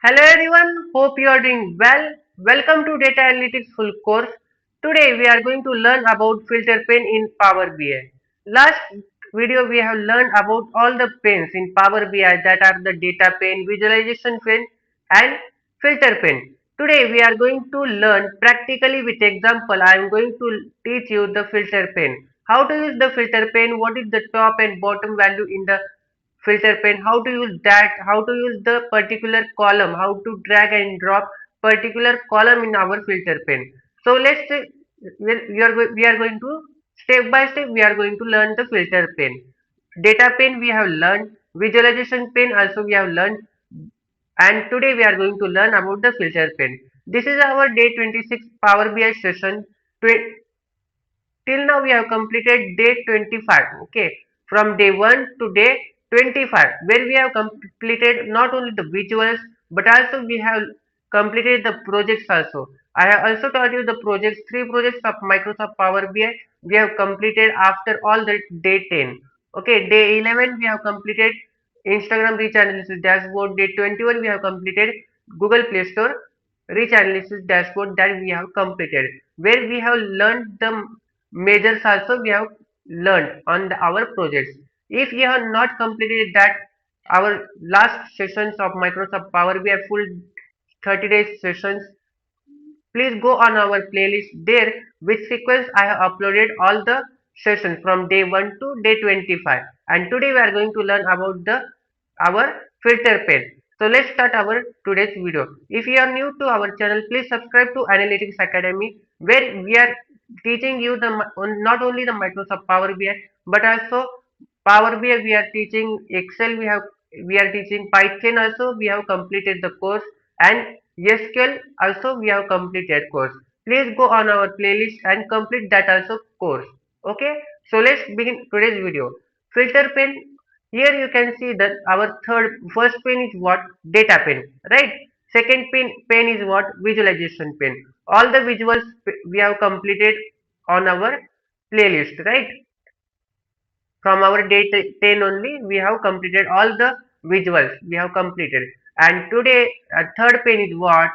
Hello everyone, hope you are doing well. Welcome to Data Analytics full course. Today we are going to learn about filter pane in Power BI. Last video we have learned about all the panes in Power BI that are the data pane, visualization pane and filter pane. Today we are going to learn practically with example. I am going to teach you the filter pane. How to use the filter pane, what is the top and bottom value in the filter pane, how to use that, how to use the particular column, how to drag and drop particular column in our filter pane. So let's say we are going to step by step we are going to learn the filter pane. Data pane we have learned, visualization pane also we have learned, and today we are going to learn about the filter pane. This is our day 26 Power BI session. Till now we have completed day 25. Okay, from day 1 to day 25, where we have completed not only the visuals but also we have completed the projects also. I have also taught you the projects, three projects of Microsoft Power BI we have completed after all the day 10. Okay, day 11 we have completed Instagram reach analysis dashboard. Day 21 we have completed Google Play Store reach analysis dashboard that we have completed, where we have learned the measures also we have learned on our projects. If you have not completed that, our last sessions of Microsoft Power BI full 30 days sessions, please go on our playlist there, which sequence I have uploaded all the sessions from day 1 to day 25. And today we are going to learn about the our filter pane. So let's start our today's video. If you are new to our channel, please subscribe to Analytics Academy, where we are teaching you the not only the Microsoft Power BI but also Power BI. We are teaching Excel. We are teaching Python also. We have completed the course, and SQL also we have completed course. Please go on our playlist and complete that also course. Okay. So let's begin today's video. Filter pane. Here you can see that our first pane is what? Data pane, right? Second pane is what? Visualization pane. All the visuals we have completed on our playlist, right? From our day 10 only we have completed all the visuals we have completed. And today third pane is what?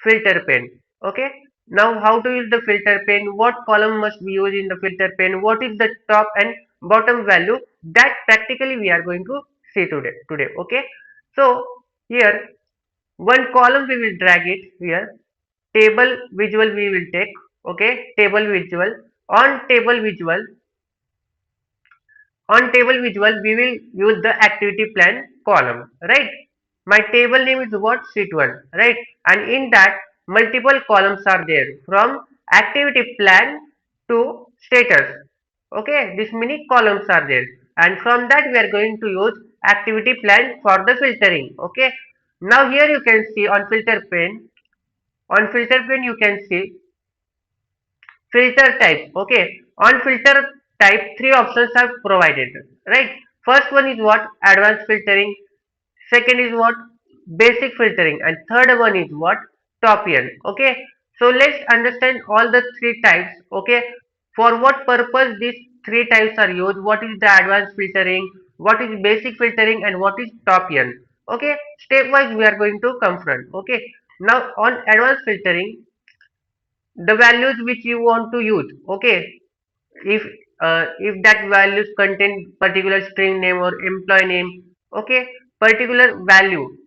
Filter pane. Okay, now how to use the filter pane, what column must be used in the filter pane, what is the top and bottom value, that practically we are going to see today. Okay, so here one column we will drag it here, table visual we will take. Okay, table visual. On table visual, we will use the activity plan column, right? My table name is what? Sheet 1, right? And in that, multiple columns are there from activity plan to status. Okay, this many columns are there. And from that, we are going to use activity plan for the filtering. Okay, now here you can see on filter pane. On filter pane, you can see filter type. Okay, on filter type three options are provided, right? First one is what? Advanced filtering. Second is what? Basic filtering. And third one is what? Top end. Okay, so let's understand all the three types. Okay, for what purpose these three types are used, what is the advanced filtering, what is basic filtering, and what is top end. Okay, stepwise we are going to confront. Okay, now on advanced filtering, the values which you want to use. Okay, if if that values contain particular string name or employee name, okay, particular value,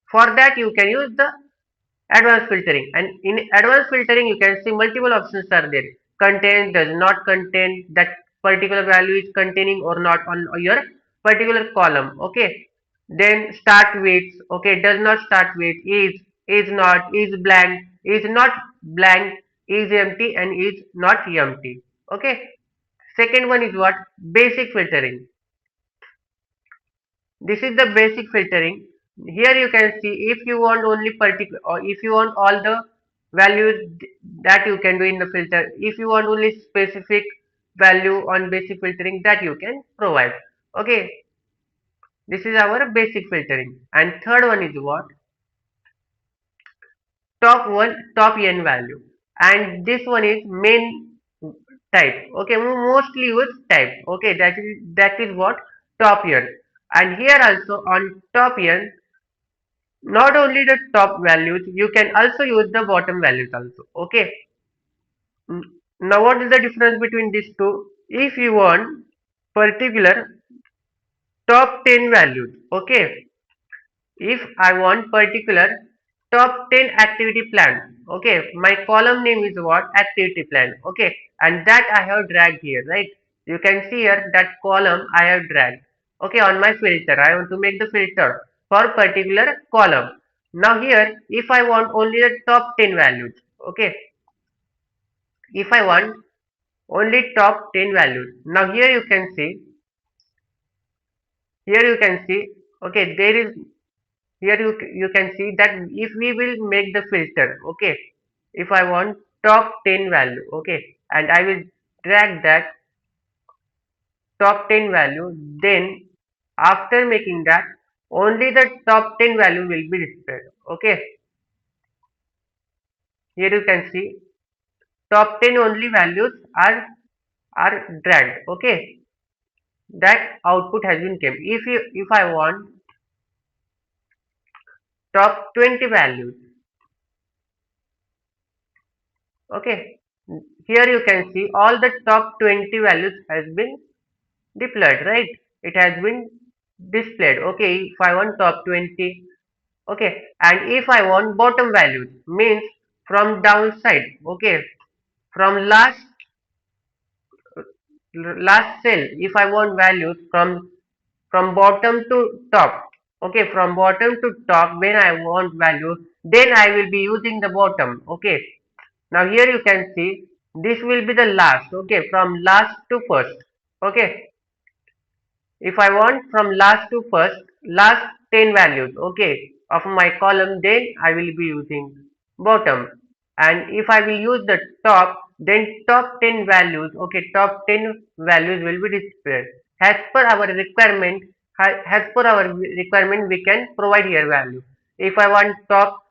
for that you can use the advanced filtering. And in advanced filtering you can see multiple options are there: contain, does not contain, that particular value is containing or not on your particular column. Okay, then start with, okay, does not start with, is not, is blank, is not blank, is empty, and is not empty. Okay, second one is what? Basic filtering. This is the basic filtering. Here you can see if you want only particular, or if you want all the values, that you can do in the filter. If you want only specific value on basic filtering, that you can provide. Okay, this is our basic filtering. And third one is what? Top n value. And this one is main type. Okay, mostly used type. Okay, that is what? Top n. And here also on top n, Not only the top values, you can also use the bottom values also. Okay. Mm, Now what is the difference between these two? If you want particular top 10 values, okay. If I want particular top 10 activity plan, okay, my column name is what? Activity plan, okay, and that I have dragged here, right? You can see here that column I have dragged, okay, on my filter. I want to make the filter for particular column. Now here, if I want only the top 10 values, okay, if I want only top 10 values, now here you can see, okay, there is here you can see that if we will make the filter, okay, if I want top 10 value, okay, and I will drag that top 10 value, then after making that only the top 10 value will be displayed, okay. Here you can see top 10 only values are dragged, okay. That output has been came. If I want top 20 values, okay, here you can see all the top 20 values has been deployed, right? It has been displayed, okay. If I want top 20, okay, and if I want bottom values, means from downside, okay, from last cell, if I want values from bottom to top, okay, from bottom to top, when I want values, then I will be using the bottom, okay. Now here you can see this will be the last, okay, from last to first, okay. If I want from last to first, last 10 values, okay, of my column, then I will be using bottom. And if I will use the top, then top 10 values, okay, top 10 values will be displayed. As per our requirement, we can provide here value. If I want top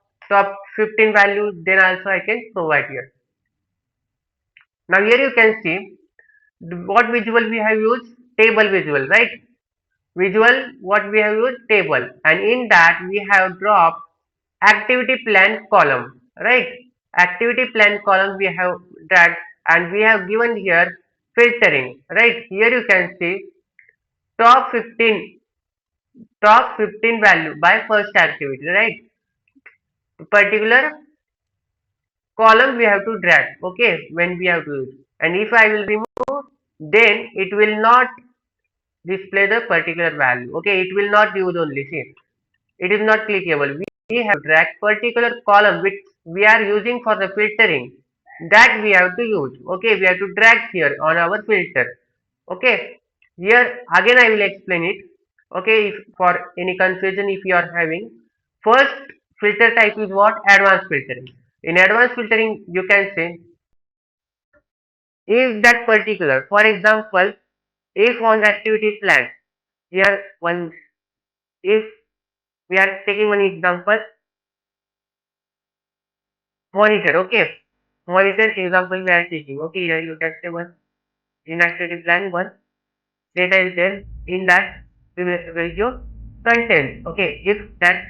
15 values, then also I can provide here. Now here you can see what visual we have used, table visual, right? Visual, what we have used, table, and in that we have dropped activity plan column, right? Activity plan column we have dragged, and we have given here filtering, right? Here you can see top 15 top 15 value by first activity, right? Particular column we have to drag, okay, when we have to use. And if I will remove, then it will not display the particular value, okay. It will not use only, see, it is not clickable. We have drag particular column which we are using for the filtering, that we have to use, okay. We have to drag here on our filter, okay. Here again I will explain it, okay, if for any confusion if you are having. First filter type is what? Advanced filtering. In advanced filtering you can say, if that particular, for example, if on activity plan, here one, if we are taking one example, monitor, okay. Monitor example we are taking, okay. Here you can say one inactivity plan, one data is there. In that we will value content, okay. If that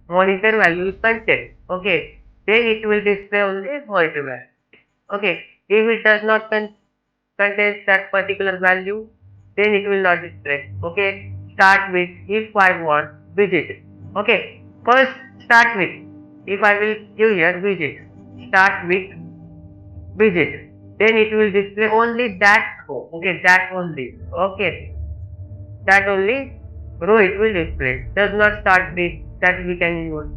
monitor value is content, okay, then it will display only monitor value, okay. If it does not contain that particular value, then it will not display, okay. Start with, if I want visit, okay. First start with, if I will give here visit, start with visit, then it will display only that row, okay, that only, okay, that only row it will display. Does not start with that we can use.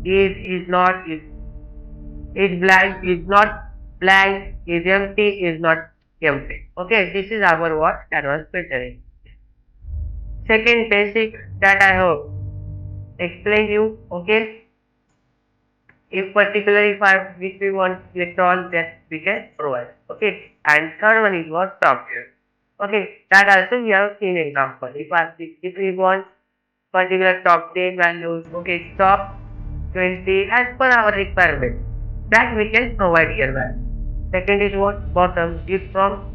Is not, is blank, is not blank, is empty, is not empty. Okay, this is our what? Advanced filtering. Second basic that I have explained you, okay. If particularly if we want electron, that we can provide, okay. And third one is what? Software, okay. That also we have seen example. If we want particular top 10 values, okay, top 20 as per our requirement, that we can provide here value. Second is what? Bottom, is from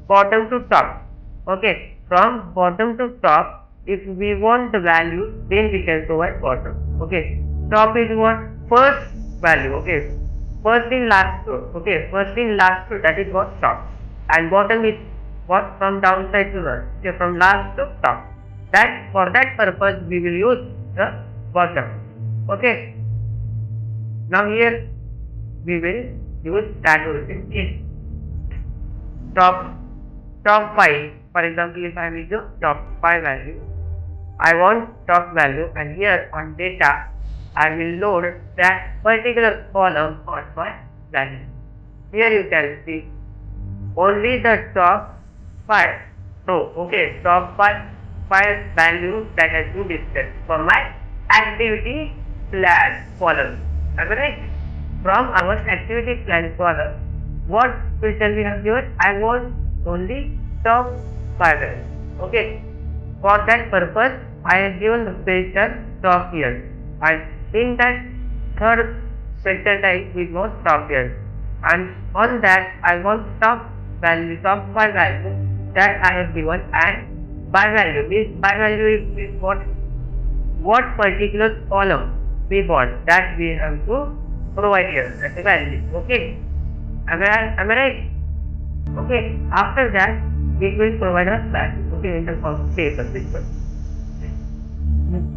bottom to top, okay. From bottom to top, if we want the value, then we can provide bottom. Okay. Top is what? First value. Okay. First in last row. Okay. First in last row, that is what top. And bottom is what? From downside to right. Okay. From last to top. That for that purpose we will use the bottom. Okay. Now here we will use that is top top 5. For example, if I will do top 5 value, I want top value, and here on data I will load that particular column on my value. Here you can see only the top 5. So, okay, top 5 values that has been displayed for my activity plan column. Am I right? From our activity plan column, what filter we have given? I want only top 5 values. Okay. For that purpose, I have given the filter top here. And in that third filter type, we want top here. And on that, I want top value, top by value that I have given, and by value means by value is what particular column we want that we have to provide here as a value. Okay. Am I right? Okay. After that, we will provide a value. Okay, in the form of table.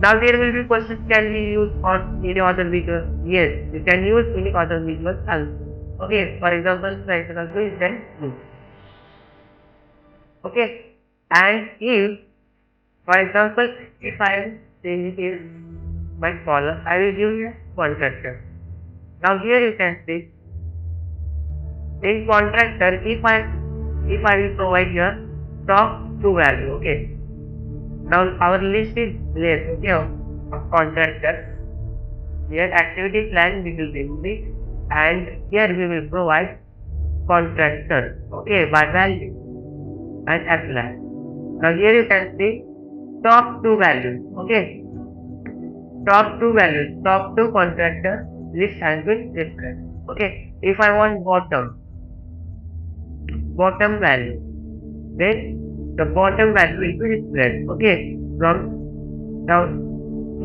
Now there will be questions, can we use on any other visual? Yes, you can use any other visual also. Okay, for example, right also is then use. Okay, and if, for example, if I am saying is my column, I will give you a contractor. Now here you can see in contractor, if I will provide your top two value. Okay, now our list is less. Okay, of contractor. Here activity plan we will remove it, and here we will provide contractor. Okay, by value and apply. Now here you can see top two values. Okay, top two values, top two contractor list has been displayed. Okay, if I want bottom value, then the bottom value will be displayed. Okay, now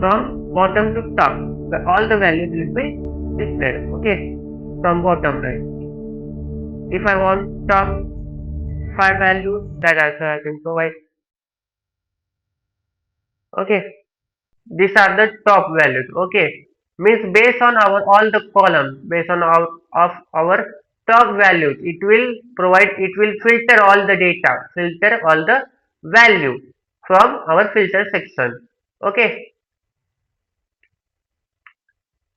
from bottom to top, all the values will be displayed. Okay, from bottom right. If I want top 5 values, that also I can provide. Okay, these are the top values. Okay, means based on our all the columns, based on our top values, it will filter all the data, filter all the value from our filter section. Okay,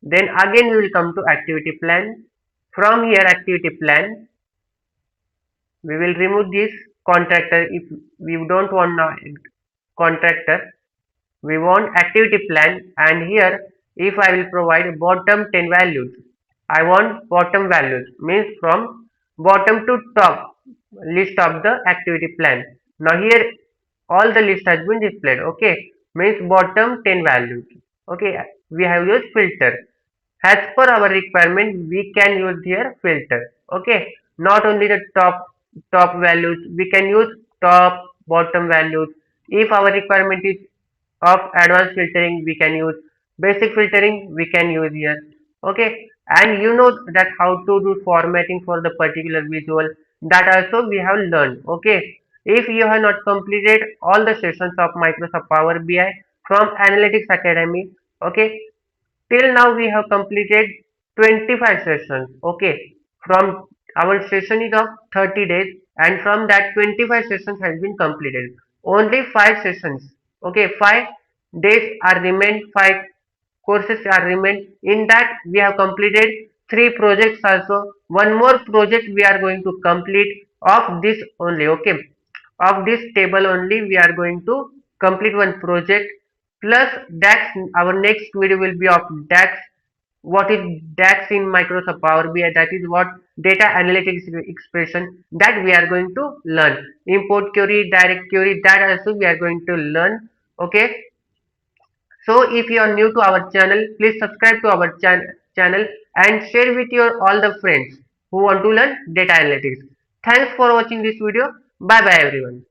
then again we will come to activity plan. From here activity plan, we will remove this contractor if we don't want now contractor. We want activity plan, and here if I will provide bottom 10 values, I want bottom values means from bottom to top list of the activity plan. Now here all the list has been displayed. Okay, means bottom 10 values. Okay, we have used filter. As per our requirement, we can use here filter. Okay, not only the top values, we can use top bottom values. If our requirement is of advanced filtering, we can use basic filtering, we can use here. Okay, and you know that how to do formatting for the particular visual, that also we have learned. Okay, if you have not completed all the sessions of Microsoft Power BI from Analytics Academy, okay, till now we have completed 25 sessions. Okay, from our session is of 30 days, and from that 25 sessions has been completed. Only 5 sessions, okay, 5 days are remained, 5 courses are remained. In that we have completed 3 projects also. One more project we are going to complete of this only. Okay, of this table only we are going to complete one project. Plus DAX, our next video will be of DAX. What is DAX in Microsoft Power BI? That is what data analytics expression that we are going to learn. Import query, direct query, that also we are going to learn. Okay. So if you are new to our channel, please subscribe to our channel and share with your all the friends who want to learn data analytics. Thanks for watching this video. Bye bye everyone.